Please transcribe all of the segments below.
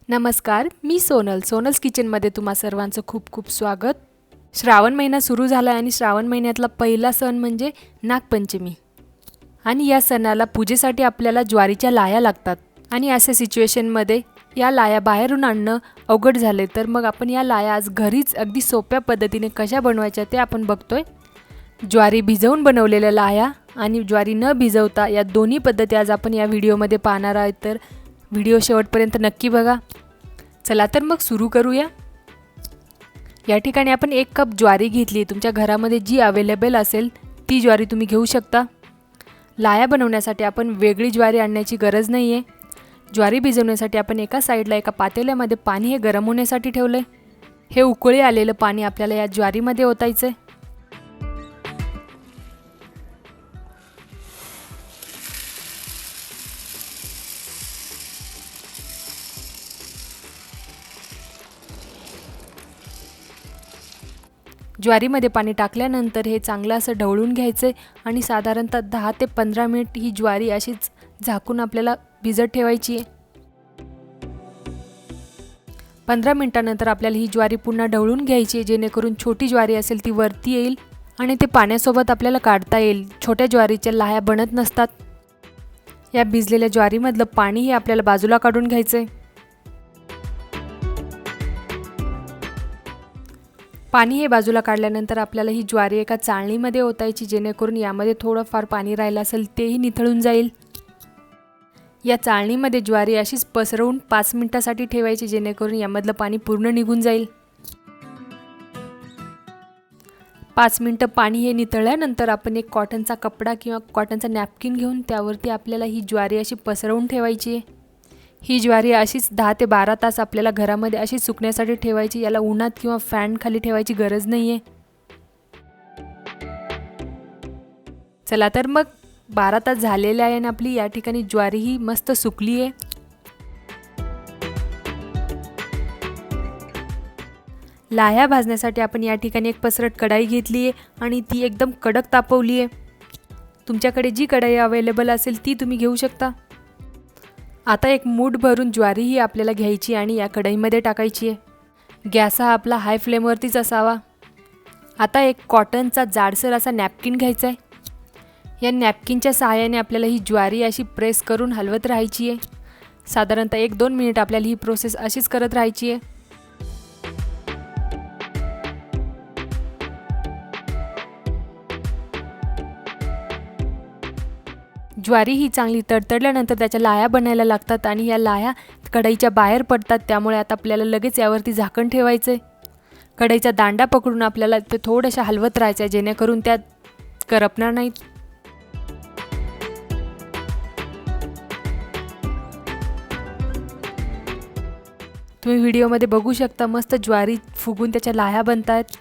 नमस्कार, मी सोनल्स किचनमध्ये तुम्हा सर्वांचं खूप खूप स्वागत. श्रावण महिना सुरू झाला आणि श्रावण महिन्यातला पहिला सण म्हणजे नागपंचमी. आणि या सणाला पूजेसाठी आपल्याला ज्वारीच्या लाह्या लागतात. आणि अशा सिच्युएशनमध्ये या लाह्या बाहेरून आणणं अवघड झाले, तर मग आपण या लाह्या आज घरीच अगदी सोप्या पद्धतीने कशा बनवायच्या ते आपण बघतोय. ज्वारी भिजवून बनवलेल्या लाह्या आणि ज्वारी न भिजवता या दोन्ही पद्धती आज आपण या व्हिडिओमध्ये पाहणार आहोत, तर व्हिडिओ शेवटपर्यंत नक्की बघा. चला तर मग सुरू करूया. या ठिकाणी आपण 1 कप ज्वारी घेतली. तुमच्या घरामध्ये जी अवेलेबल असेल ती ज्वारी तुम्ही घेऊ शकता. लाह्या बनवण्यासाठी आपण वेगळी ज्वारी आणण्याची गरज नाही आहे. ज्वारी भिजवण्यासाठी आपण एका साईडला एका पातेल्यामध्ये पाणी हे गरम होण्यासाठी ठेवलं आहे. हे उकळी आलेलं पाणी आपल्याला या ज्वारीमध्ये ओतायचं आहे. ज्वारीमध्ये पाणी टाकल्यानंतर हे चांगलं असं ढवळून घ्यायचं आणि साधारणतः 10 ते 15 मिनिट ही ज्वारी अशीच झाकून आपल्याला भिजत ठेवायची आहे. 15 मिनिटांनंतर आपल्याला ही ज्वारी पुन्हा ढवळून घ्यायची आहे, जेणेकरून छोटी ज्वारी असेल ती वरती येईल आणि ते पाण्यासोबत आपल्याला काढता येईल. छोट्या ज्वारीच्या लाह्या बनत नसतात. या भिजलेल्या ज्वारीमधलं पाणी हे आपल्याला बाजूला काढून घ्यायचं आहे. पाणी हे बाजूला काढल्यानंतर आपल्याला ही ज्वारी एका चाळणीमध्ये ओतायची, जेणेकरून यामध्ये थोडंफार पाणी राहिलं असेल तेही निथळून जाईल. या चाळणीमध्ये ज्वारी अशीच पसरवून 5 मिनिटासाठी ठेवायची, जेणेकरून यामधलं पाणी पूर्ण निघून जाईल. 5 मिनिटं पाणी हे निथळल्यानंतर आपण एक कॉटनचा कपडा किंवा कॉटनचा नॅपकिन घेऊन त्यावरती आपल्याला ही ज्वारी अशी पसरवून ठेवायची आहे. ही ज्वारी अशीच 10 ते 12 तास आपल्याला घरामध्ये अशी सुकण्यासाठी ठेवायची. याला उन्हात किंवा फॅन खाली ठेवायची गरज नाही आहे. चला तर मग 12 तास झालेले आहे आणि आपली या ठिकाणी ज्वारी ही मस्त सुकली आहे. लाह्या भाजण्यासाठी आपण या ठिकाणी एक पसरट कढाई घेतली आहे आणि ती एकदम कडक तापवली आहे. तुमच्याकडे जी कढाई अवेलेबल असेल ती तुम्ही घेऊ शकता. आता एक मूठ भरून ज्वारी ही आपल्याला घ्यायची आणि या कढईमध्ये टाकायची आहे. गॅस हा आपला हाय फ्लेमवरतीच असावा. आता एक कॉटनचा जाडसर असा नॅपकिन घ्यायचा आहे. या नॅपकिनच्या सहाय्याने आपल्याला ही ज्वारी अशी प्रेस करून हलवत राहायची आहे. साधारणतः 1-2 मिनिट आपल्याला ही प्रोसेस अशीच करत राहायची आहे. ज्वारी ही चांगली तडतडल्यानंतर त्याच्या लाह्या बनायला लागतात आणि या लाह्या कढईच्या बाहेर पडतात. त्यामुळे आता आपल्याला लगेच यावरती झाकण ठेवायचं आहे. कढईचा दांडा पकडून आपल्याला ते थोडंसं हलवत राहायचं आहे, जेणेकरून त्या करपणार नाहीत. तुम्ही व्हिडिओमध्ये बघू शकता मस्त ज्वारी फुगून त्याच्या लाह्या बनत आहेत.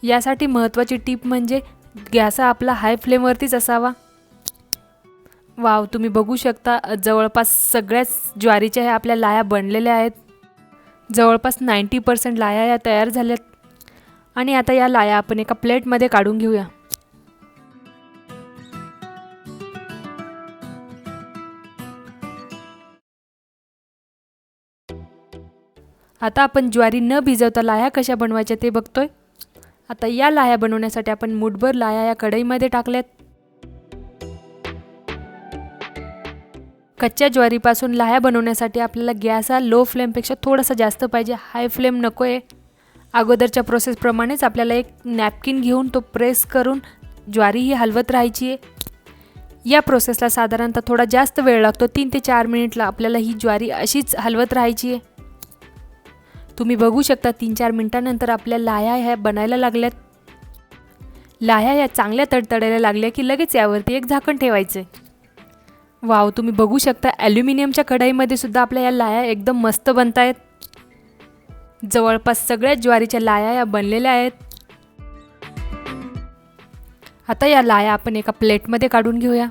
यासाठी महत्त्वाची टीप म्हणजे गॅस हा आपला हाय फ्लेमवरतीच असावा. वाव, तुम्ही बघू शकता जवळपास सगळ्याच ज्वारीच्या ह्या आपल्या लाह्या बनलेल्या आहेत. जवळपास 90% लाह्या या तयार झाल्यात. आणि आता या लाह्या आपण एका प्लेटमध्ये काढून घेऊया. आता आपण ज्वारी न भिजवता लाह्या कशा बनवायच्या ते बघतोय. आता या लाह्या बनवण्यासाठी आपण मूठभर लाह्या या कढईमध्ये टाकल्यात. कच्च्या ज्वारीपासून लाह्या बनवण्यासाठी आपल्याला गॅस हा लो फ्लेमपेक्षा थोडासा जास्त पाहिजे, हाय फ्लेम नको आहे. अगोदरच्या प्रोसेसप्रमाणेच आपल्याला एक नॅपकिन घेऊन तो प्रेस करून ज्वारी ही हलवत राहायची आहे. या प्रोसेसला साधारणतः थोडा जास्त वेळ लागतो. 3 ते 4 मिनिटला आपल्याला ही ज्वारी अशीच हलवत राहायची आहे. तुम्ही बघू शकता 3-4 मिनिटांनंतर आपल्या लाह्या ह्या बनायला लागल्यात. लाह्या या चांगल्या तडतडायला लागल्या की लगेच यावरती एक झाकण ठेवायचं आहे. वाव, तुम्ही बघू शकता ॲल्युमिनियमच्या कढईमध्ये सुद्धा आपल्या या लाह्या एकदम मस्त बनत आहेत. जवळपास सगळ्या ज्वारीच्या लाह्या या बनलेल्या आहेत. आता या लाह्या आपण एका प्लेटमध्ये काढून घेऊया.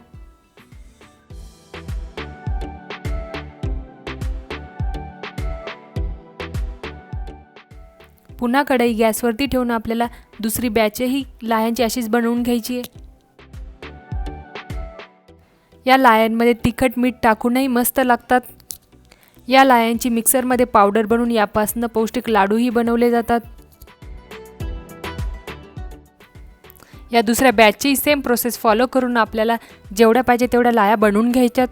पुन्हा कढई गॅसवरती ठेवून आपल्याला दुसरी बॅचही लाह्यांची अशीच बनवून घ्यायची आहे. या लाह्यांमध्ये तिखट मीठ टाकूनही मस्त लागतात. या लाह्यांची मिक्सरमध्ये पावडर बनवून यापासून पौष्टिक लाडूही बनवले जातात. या दुसऱ्या बॅचची सेम प्रोसेस फॉलो करून आपल्याला जेवढ्या पाहिजे तेवढ्या लाह्या बनवून घ्यायच्यात.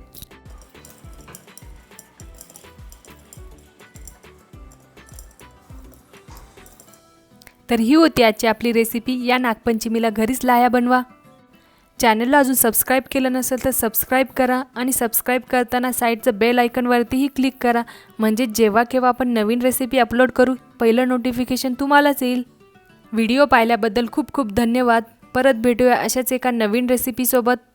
तर ही होती आजची आपली रेसिपी. या नागपंचमीला घरीच लाह्या बनवा. चॅनलला अजून सबस्क्राईब केलं नसेल तर सबस्क्राईब करा आणि सबस्क्राईब करताना साईडचं बेल आयकॉनवरतीही क्लिक करा, म्हणजे जेव्हा केव्हा आपण नवीन रेसिपी अपलोड करू पहिलं नोटिफिकेशन तुम्हालाच येईल. व्हिडिओ पाहिल्याबद्दल खूप खूप धन्यवाद. परत भेटूया अशाच एका नवीन रेसिपीसोबत.